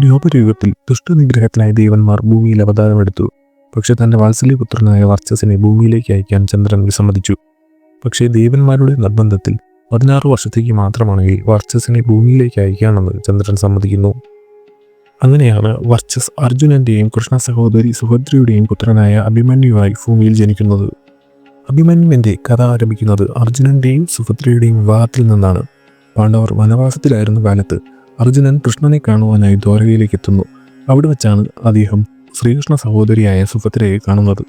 ദ്വാപരയുഗത്തിൽ ദുഷ്ടനിഗ്രഹത്തിനായി ദേവന്മാർ ഭൂമിയിൽ അവതാരമെടുത്തു. പക്ഷെ തന്റെ വാത്സല്യപുത്രനായ വർച്ചസിനെ ഭൂമിയിലേക്ക് അയക്കാൻ ചന്ദ്രൻ വിസമ്മതിച്ചു. പക്ഷേ ദേവന്മാരുടെ നിർബന്ധത്തിൽ 16 വർഷത്തേക്ക് മാത്രമാണെങ്കിൽ വർച്ചസിനെ ഭൂമിയിലേക്ക് അയക്കാമെന്ന് ചന്ദ്രൻ സമ്മതിക്കുന്നു. അങ്ങനെയാണ് വർച്ചസ് അർജുനന്റെയും കൃഷ്ണ സഹോദരി സുഭദ്രയുടെയും പുത്രനായ അഭിമന്യുവായി ഭൂമിയിൽ ജനിക്കുന്നത്. അഭിമന്യുവിന്റെ കഥ ആരംഭിക്കുന്നത് അർജുനന്റെയും സുഭദ്രയുടെയും വിവാഹത്തിൽ നിന്നാണ്. പാണ്ഡവർ വനവാസത്തിലായിരുന്ന കാലത്ത് അർജുനൻ കൃഷ്ണനെ കാണുവാനായി ദ്വാരകയിലേക്ക് എത്തുന്നു. അവിടെ വെച്ചാണ് അദ്ദേഹം ശ്രീകൃഷ്ണ സഹോദരിയായ സുഭദ്രയെ കാണുന്നത്.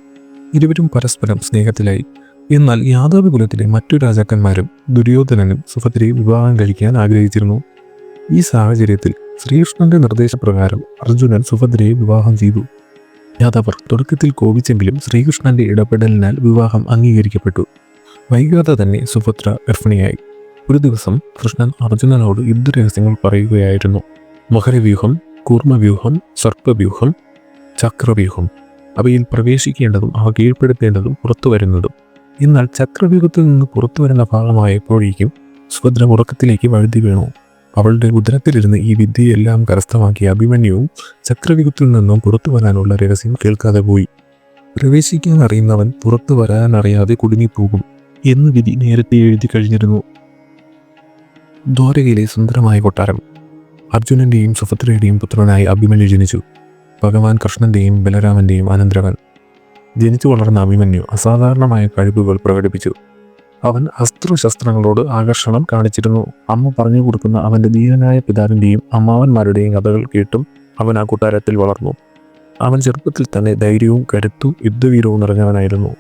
ഇരുവരും പരസ്പരം സ്നേഹത്തിലായി. എന്നാൽ യാദവ കുലത്തിലെ മറ്റു രാജാക്കന്മാരും ദുര്യോധനനും സുഭദ്രയെ വിവാഹം കഴിക്കാൻ ആഗ്രഹിച്ചിരുന്നു. ഈ സാഹചര്യത്തിൽ ശ്രീകൃഷ്ണന്റെ നിർദ്ദേശപ്രകാരം അർജുനൻ സുഭദ്രയെ വിവാഹം ചെയ്തു. യാദവർ തുടക്കത്തിൽ കോപിച്ചെങ്കിലും ശ്രീകൃഷ്ണന്റെ ഇടപെടലിനാൽ വിവാഹം അംഗീകരിക്കപ്പെട്ടു. വൈകാതെ തന്നെ സുഭദ്ര ഗർഭിണിയായി. ഒരു ദിവസം കൃഷ്ണൻ അർജുനനോട് യുദ്ധരഹസ്യങ്ങൾ പറയുകയായിരുന്നു. മകരവ്യൂഹം, കൂർമ്മവ്യൂഹം, സർപ്പവ്യൂഹം, ചക്രവ്യൂഹം. അവയിൽ പ്രവേശിക്കേണ്ടതും അവ കീഴ്പ്പെടുത്തേണ്ടതും പുറത്തു വരുന്നതും. എന്നാൽ ചക്രവ്യൂഹത്തിൽ നിന്ന് പുറത്തു വരുന്ന ഭാഗമായപ്പോഴേക്കും സുഭദ്ര ഉറക്കത്തിലേക്ക് വഴുതി വീണു. അവളുടെ ഉദരത്തിലിരുന്ന് ഈ വിദ്യയെല്ലാം കരസ്ഥമാക്കിയ അഭിമന്യുവും ചക്രവ്യൂഹത്തിൽ നിന്നും പുറത്തു വരാനുള്ള രഹസ്യം കേൾക്കാതെ പോയി. പ്രവേശിക്കാൻ അറിയുന്നവൻ പുറത്തു വരാനറിയാതെ കുടുങ്ങിപ്പോകും എന്ന് വിധി നേരത്തെ എഴുതി കഴിഞ്ഞിരുന്നു. ദ്വാരകയിലെ സുന്ദരമായ കൊട്ടാരം. അർജുനന്റെയും സുഭദ്രയുടെയും പുത്രനായി അഭിമന്യു ജനിച്ചു. ഭഗവാൻ കൃഷ്ണന്റെയും ബലരാമന്റെയും അനന്തരവൻ. ജനിച്ചു വളർന്ന അഭിമന്യു അസാധാരണമായ കഴിവുകൾ പ്രകടിപ്പിച്ചു. അവൻ അസ്ത്രശസ്ത്രങ്ങളോട് ആകർഷണം കാണിച്ചിരുന്നു. അമ്മ പറഞ്ഞു കൊടുക്കുന്ന അവന്റെ ധീരനായ പിതാവിന്റെയും അമ്മാവന്മാരുടെയും കഥകൾ കേട്ടും അവൻ ആ കൊട്ടാരത്തിൽ വളർന്നു. അവൻ ചെറുപ്പത്തിൽ തന്നെ ധൈര്യവും കരുത്തും യുദ്ധവീരവും നിറഞ്ഞവനായിരുന്നു.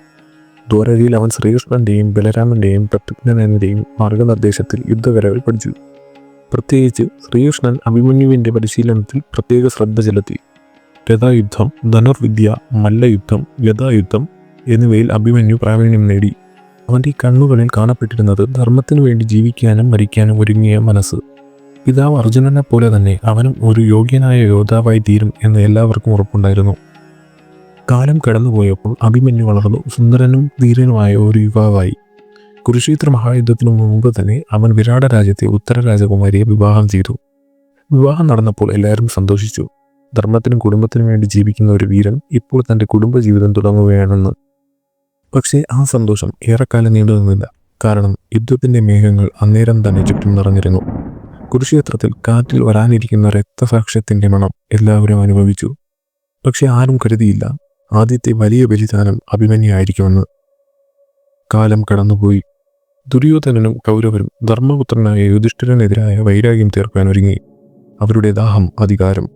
ദ്വാരകയിൽ അവൻ ശ്രീകൃഷ്ണന്റെയും ബലരാമന്റെയും പ്രത്യുജ്ഞന്റെയും മാർഗനിർദ്ദേശത്തിൽ യുദ്ധകലകൾ പഠിച്ചു. പ്രത്യേകിച്ച് ശ്രീകൃഷ്ണൻ അഭിമന്യുവിന്റെ പരിശീലനത്തിൽ പ്രത്യേക ശ്രദ്ധ ചെലുത്തി. രഥായുദ്ധം, ധനുർവിദ്യ, മല്ലയുദ്ധം, ഗദായുദ്ധം എന്നിവയിൽ അഭിമന്യു പ്രാവീണ്യം നേടി. അവന്റെ കണ്ണുകളിൽ കാണപ്പെട്ടിരുന്നത് ധർമ്മത്തിനു വേണ്ടി ജീവിക്കാനും മരിക്കാനും ഒരുങ്ങിയ മനസ്സ്. പിതാവ് അർജുനനെ പോലെ തന്നെ അവനും ഒരു യോഗ്യനായ യോദ്ധാവായി തീരും എന്ന് എല്ലാവർക്കും ഉറപ്പുണ്ടായിരുന്നു. കാലം കടന്നുപോയപ്പോൾ അഭിമന്യു വളർന്നു സുന്ദരനും ധീരനുമായ ഒരു യുവാവായി. കുരുക്ഷേത്ര മഹായുദ്ധത്തിനു മുമ്പ് തന്നെ അവൻ വിരാട രാജ്യത്തെ ഉത്തര രാജകുമാരിയെ വിവാഹം ചെയ്തു. വിവാഹം നടന്നപ്പോൾ എല്ലാവരും സന്തോഷിച്ചു. ധർമ്മത്തിനും കുടുംബത്തിനും വേണ്ടി ജീവിക്കുന്ന ഒരു വീരൻ ഇപ്പോൾ തൻ്റെ കുടുംബജീവിതം തുടങ്ങുകയാണെന്ന്. പക്ഷേ ആ സന്തോഷം ഏറെക്കാലം നീണ്ടു നിന്നില്ല. കാരണം യുദ്ധത്തിന്റെ മേഘങ്ങൾ അന്നേരം തന്നെ ചുറ്റും നിറഞ്ഞിരുന്നു. കുരുക്ഷേത്രത്തിൽ കാറ്റിൽ വരാനിരിക്കുന്ന രക്തസാക്ഷ്യത്തിന്റെ മണം എല്ലാവരും അനുഭവിച്ചു. പക്ഷെ ആരും കരുതിയില്ല ആദ്യത്തെ വലിയ ബലിദാനം അഭിമന്യുവായിരിക്കുമെന്ന്. കാലം കടന്നുപോയി. ദുര്യോധനനും കൗരവരും ധർമ്മപുത്രനായ യുധിഷ്ഠിരനെതിരായ വൈരാഗ്യം തീർക്കാൻ ഒരുങ്ങി. അവരുടെ ദാഹം അധികാരം,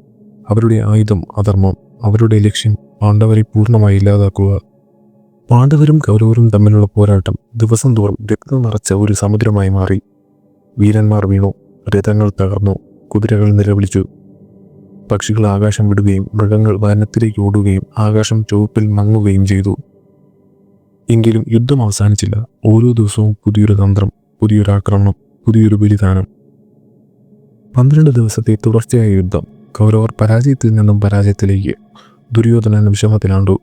അവരുടെ ആയുധം അധർമ്മം, അവരുടെ ലക്ഷ്യം പാണ്ഡവരെ പൂർണ്ണമായി ഇല്ലാതാക്കുക. പാണ്ഡവരും കൗരവരും തമ്മിലുള്ള പോരാട്ടം ദിവസം തോറും രക്തം നിറച്ച ഒരു സമുദ്രമായി മാറി. വീരന്മാർ വീണു, രഥങ്ങൾ തകർന്നു, കുതിരകൾ നിലവിളിച്ചു. പക്ഷികൾ ആകാശം വിടുകയും മൃഗങ്ങൾ വനത്തിലേക്ക് ഓടുകയും ആകാശം ചുവപ്പിൽ മങ്ങുകയും ചെയ്തു. എങ്കിലും യുദ്ധം അവസാനിച്ചില്ല. ഓരോ ദിവസവും പുതിയൊരു തന്ത്രം, പുതിയൊരു ആക്രമണം, പുതിയൊരു ബലിദാനം. 12 ദിവസത്തെ തുടർച്ചയായ യുദ്ധം. കൗരവർ പരാജയത്തിൽ നിന്നും പരാജയത്തിലേക്ക്. ദുര്യോധനൻ വിഷമത്തിലാണ്ടു.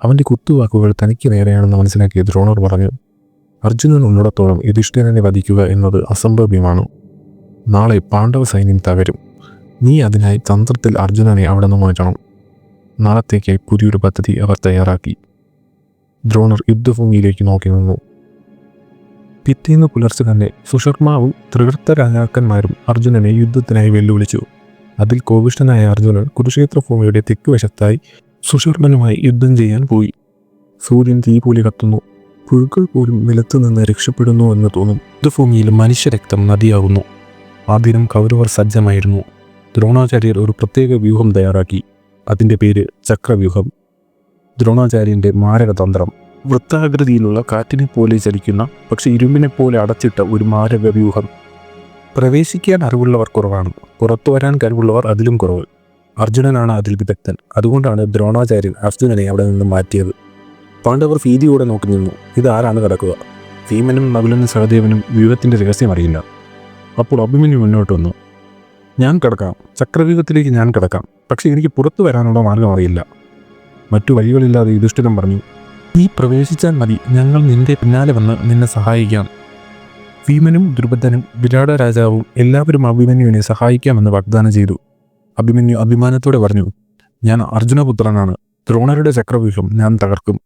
അവന്റെ കുത്തുവാക്കുകൾ തനിക്ക് നേരെയാണെന്ന് മനസ്സിലാക്കിയ ദ്രോണർ പറഞ്ഞു, അർജുനൻ ഉള്ളിടത്തോളം യുധിഷ്ഠിരനെ വധിക്കുക എന്നത് അസംഭവ്യമാണ്. നാളെ പാണ്ഡവ സൈന്യം തകരും. നീ അതിനായി തന്ത്രത്തിൽ അർജുനനെ അവിടെ നിന്ന് മാറ്റണം. നാളത്തേക്കായി പുതിയൊരു പദ്ധതി അവർ തയ്യാറാക്കി. ദ്രോണർ യുദ്ധഭൂമിയിലേക്ക് നോക്കി നിന്നു. പിറ്റേന്ന് പുലർച്ചെ തന്നെ സുശർമാവും ത്രികർത്ത രാജാക്കന്മാരും അർജുനനെ യുദ്ധത്തിനായി വെല്ലുവിളിച്ചു. അതിൽ കോപിഷ്ഠനായ അർജുനൻ കുരുക്ഷേത്ര ഭൂമിയുടെ തെക്കുവശത്തായി സുശർമനുമായി യുദ്ധം ചെയ്യാൻ പോയി. സൂര്യൻ തീ പോലെ കത്തുന്നു. പുഴുക്കൾ പോലും നിലത്തു നിന്ന് രക്ഷപ്പെടുന്നു എന്ന് തോന്നും. യുദ്ധഭൂമിയിൽ മനുഷ്യരക്തം നദിയാകുന്നു. ആ ദിനം കൗരവർ സജ്ജമായിരുന്നു. ദ്രോണാചാര്യർ ഒരു പ്രത്യേക വ്യൂഹം തയ്യാറാക്കി. അതിൻ്റെ പേര് ചക്രവ്യൂഹം. ദ്രോണാചാര്യൻ്റെ മാരകതന്ത്രം. വൃത്താകൃതിയിലുള്ള കാറ്റിനെ പോലെ ചലിക്കുന്ന പക്ഷെ ഇരുമ്പിനെ പോലെ അടച്ചിട്ട ഒരു മാരക വ്യൂഹം. പ്രവേശിക്കാൻ അറിവുള്ളവർ കുറവാണ്, പുറത്തു വരാൻ കഴിവുള്ളവർ അതിലും കുറവ്. അർജുനനാണ് അതിൽ വിദഗ്ധൻ. അതുകൊണ്ടാണ് ദ്രോണാചാര്യൻ അർജുനനെ അവിടെ നിന്ന് മാറ്റിയത്. പാണ്ഡവർ ഭീതിയോടെ നോക്കി നിന്നു. ഇതാരാണ് കിടക്കുക? ഭീമനും നകുലനും സഹദേവനും വ്യൂഹത്തിൻ്റെ രഹസ്യം അറിയില്ല. അപ്പോൾ അഭിമന്യു മുന്നോട്ട് വന്നു. ഞാൻ കിടക്കാം, ചക്രവ്യൂഹത്തിലേക്ക് ഞാൻ കിടക്കാം. പക്ഷെ എനിക്ക് പുറത്തു വരാനുള്ള മാർഗം അറിയില്ല. മറ്റു വഴികളില്ലാതെ യുധിഷ്ഠിരൻ പറഞ്ഞു, നീ പ്രവേശിച്ചാൽ മതി, ഞങ്ങൾ നിന്റെ പിന്നാലെ വന്ന് നിന്നെ സഹായിക്കാം. ഭീമനും ദ്രുപദനും വിരാട രാജാവും എല്ലാവരും അഭിമന്യുവിനെ സഹായിക്കാമെന്ന് വാഗ്ദാനം ചെയ്തു. അഭിമന്യു അഭിമാനത്തോടെ പറഞ്ഞു, ഞാൻ അർജുനപുത്രനാണ്. ദ്രോണരുടെ ചക്രവ്യൂഹം ഞാൻ തകർക്കും.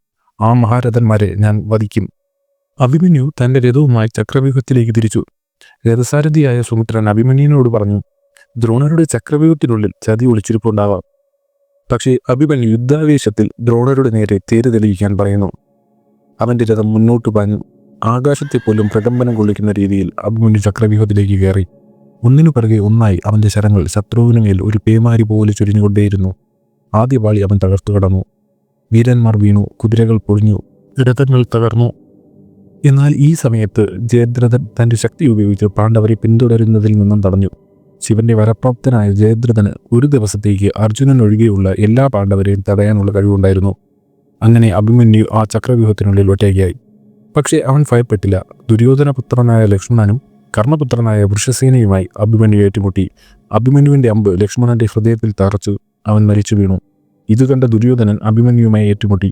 ആ മഹാരഥന്മാരെ ഞാൻ വധിക്കും. അഭിമന്യു തന്റെ രഥവുമായി ചക്രവ്യൂഹത്തിലേക്ക് തിരിച്ചു. രഥസാരഥിയായ സുമിത്രൻ അഭിമന്യുവിനോട് പറഞ്ഞു, ദ്രോണരുടെ ചക്രവ്യൂഹത്തിനുള്ളിൽ ചതി ഒളിച്ചിരിപ്പുണ്ടാവാം. പക്ഷേ അഭിമന്യു യുദ്ധാവേശത്തിൽ ദ്രോണരുടെ നേരെ തേര് തെളിയിക്കാൻ പറയുന്നു. അവന്റെ രഥം മുന്നോട്ട് പാഞ്ഞു. ആകാശത്തെ പോലും പ്രകമ്പനം കൊള്ളിക്കുന്ന രീതിയിൽ അഭിമന്യു ചക്രവ്യൂഹത്തിലേക്ക് കയറി. ഒന്നിനു പിറകെ ഒന്നായി അവന്റെ ശരങ്ങൾ ശത്രുവിന് മേൽ ഒരു പേമാരി പോലെ ചൊരിഞ്ഞുകൊണ്ടേയിരുന്നു. ആദ്യ പാളി അവൻ തകർത്തു കടന്നു. വീരന്മാർ വീണു, കുതിരകൾ പൊളിഞ്ഞു, രഥങ്ങൾ തകർന്നു. എന്നാൽ ഈ സമയത്ത് ജയദ്രഥൻ തന്റെ ശക്തി ഉപയോഗിച്ച് പാണ്ഡവരെ പിന്തുടരുന്നതിൽ നിന്നും തടഞ്ഞു. ശിവന്റെ വരപ്രാപ്തനായ ജയദ്രഥന് ഒരു ദിവസത്തേക്ക് അർജുനൻ ഒഴികെയുള്ള എല്ലാ പാണ്ഡവരെയും തടയാനുള്ള കഴിവുണ്ടായിരുന്നു. അങ്ങനെ അഭിമന്യു ആ ചക്രവ്യൂഹത്തിനുള്ളിൽ ഒറ്റയ്ക്കായി. പക്ഷേ അവൻ ഭയപ്പെട്ടില്ല. ദുര്യോധനപുത്രനായ ലക്ഷ്മണനും കർണപുത്രനായ വൃഷസേനയുമായി അഭിമന്യു ഏറ്റുമുട്ടി. അഭിമന്യുവിന്റെ അമ്പ് ലക്ഷ്മണന്റെ ഹൃദയത്തിൽ തറച്ചു. അവൻ മരിച്ചു വീണു. ഇത് കണ്ട ദുര്യോധനൻ അഭിമന്യുവുമായി ഏറ്റുമുട്ടി.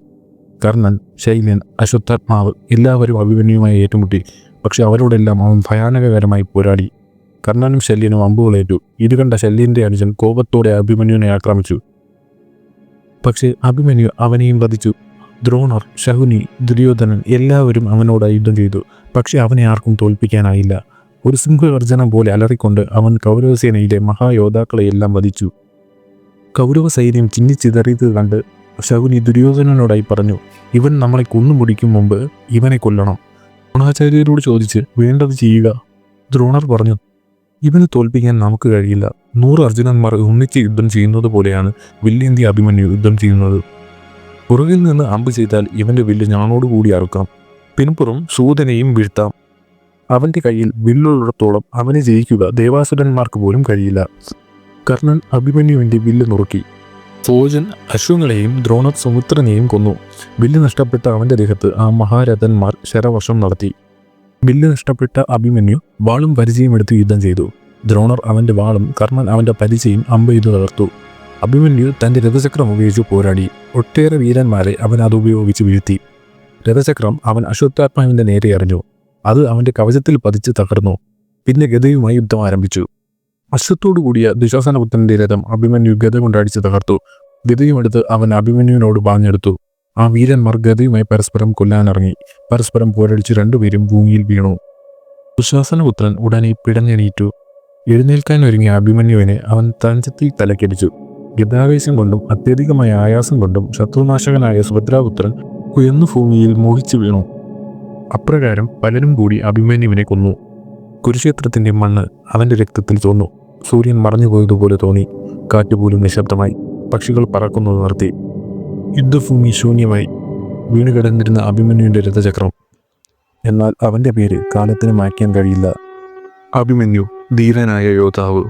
കർണൻ, ശൈല്യൻ, അശ്വത്ഥാത്മാവ് എല്ലാവരും അഭിമന്യുവുമായി ഏറ്റുമുട്ടി. പക്ഷെ അവരോടെല്ലാം അവൻ ഭയാനകകരമായി പോരാടി. കർണനും ശല്യനും അമ്പുകളേറ്റു. ഇത് കണ്ട ശല്യന്റെ അനുജൻ കോപത്തോടെ അഭിമന്യുവിനെ ആക്രമിച്ചു. പക്ഷേ അഭിമന്യു അവനെയും വധിച്ചു. ദ്രോണർ, ശകുനി, ദുര്യോധനൻ എല്ലാവരും അവനോട് യുദ്ധം ചെയ്തു. പക്ഷെ അവനെ ആർക്കും തോൽപ്പിക്കാനായില്ല. ഒരു സിംഹഗർജനം പോലെ അലറിക്കൊണ്ട് അവൻ കൗരവസേനയിലെ മഹായോദ്ധാക്കളെയെല്ലാം വധിച്ചു. കൗരവ സൈന്യം ചിന്നിച്ചിതറിയത് കണ്ട് ശകുനി ദുര്യോധനനോടായി പറഞ്ഞു, ഇവൻ നമ്മളെ കൊന്നുമുടിക്കും മുമ്പ് ഇവനെ കൊല്ലണം. ദ്രോണാചാര്യരോട് ചോദിച്ച് വേണ്ടത് ചെയ്യുക. ദ്രോണർ പറഞ്ഞു, ഇവനെ തോൽപ്പിക്കാൻ നമുക്ക് കഴിയില്ല. 100 അർജുനന്മാർ ഒന്നിച്ച് യുദ്ധം ചെയ്യുന്നത് പോലെയാണ് വില്ലേന്തി അഭിമന്യു യുദ്ധം ചെയ്യുന്നത്. പുറകിൽ നിന്ന് അമ്പ് ചെയ്താൽ ഇവന്റെ വില്ല് ഞാനോടുകൂടി അറുക്കാം. പിൻപുറം സൂതനെയും വീഴ്ത്താം. അവന്റെ കയ്യിൽ വില്ലുള്ളിടത്തോളം അവനെ ജയിക്കുക ദേവാസുരന്മാർക്ക് പോലും കഴിയില്ല. കർണൻ അഭിമന്യുവിന്റെ വില്ല് നുറുക്കി. സോജൻ അശ്വങ്ങളെയും ദ്രോണർ സുമിത്രനെയും കൊന്നു. വില്ല് നഷ്ടപ്പെട്ട അവന്റെ ദേഹത്ത് ആ മഹാരഥന്മാർ ശരവർഷം നടത്തി. വില്ല് നഷ്ടപ്പെട്ട അഭിമന്യു വാളും പരിചയം എടുത്ത് യുദ്ധം ചെയ്തു. ദ്രോണർ അവന്റെ വാളും കർണൻ അവന്റെ പരിചയം അമ്പ് ചെയ്തു തകർത്തു. അഭിമന്യു തന്റെ രഥചക്രം ഉപയോഗിച്ച് പോരാടി. ഒട്ടേറെ വീരന്മാരെ അവൻ അതുപയോഗിച്ച് വീഴ്ത്തി. രഥചക്രം അവൻ അശ്വത്ഥാത്മാവിന്റെ നേരെ എറിഞ്ഞു. അത് അവന്റെ കവചത്തിൽ പതിച്ച് തകർന്നു. പിന്നെ ഗദയുമായി യുദ്ധം ആരംഭിച്ചു. അശ്വത്തോടു കൂടിയ ദുശാസനപുത്രന്റെ രഥം അഭിമന്യു ഗദ കൊണ്ടടിച്ച് തകർത്തു. ഗദയുമെടുത്ത് അവൻ അഭിമന്യുവിനോട് പാഞ്ഞെടുത്തു. ആ വീരന്മാർ ഗദയുമായി പരസ്പരം കൊല്ലാനിറങ്ങി. പരസ്പരം പോരടിച്ച് രണ്ടുപേരും ഭൂമിയിൽ വീണു. ദുശാസനപുത്രൻ ഉടനെ പിടഞ്ഞെണീറ്റു. എഴുന്നേൽക്കാൻ ഒരുങ്ങിയ അഭിമന്യുവിനെ അവൻ തഞ്ചത്തിൽ തലക്കടിച്ചു. ഗദാവേശം കൊണ്ടും അത്യധികമായ ആയാസം കൊണ്ടും ശത്രുനാശകനായ സുഭദ്രാപുത്രൻ ഉയർന്നു ഭൂമിയിൽ മോഹിച്ചു വീണു. അപ്രകാരം പലരും കൂടി അഭിമന്യുവിനെ കൊന്നു. കുരുക്ഷേത്രത്തിന്റെ മണ്ണ് അവന്റെ രക്തത്തിൽ തോന്നു. സൂര്യൻ മറഞ്ഞുപോയതുപോലെ തോന്നി. കാറ്റുപോലും നിശബ്ദമായി. പക്ഷികൾ പറക്കുന്നത് നിർത്തി. യുദ്ധഭൂമി ശൂന്യമായി. വീണുകിടന്നിരുന്ന അഭിമന്യുവിന്റെ രഥചക്രം. എന്നാൽ അവന്റെ പേര് കാലത്തിന് മായ്ക്കാൻ കഴിയില്ല. അഭിമന്യു ധീരനായ യോദ്ധാവ്.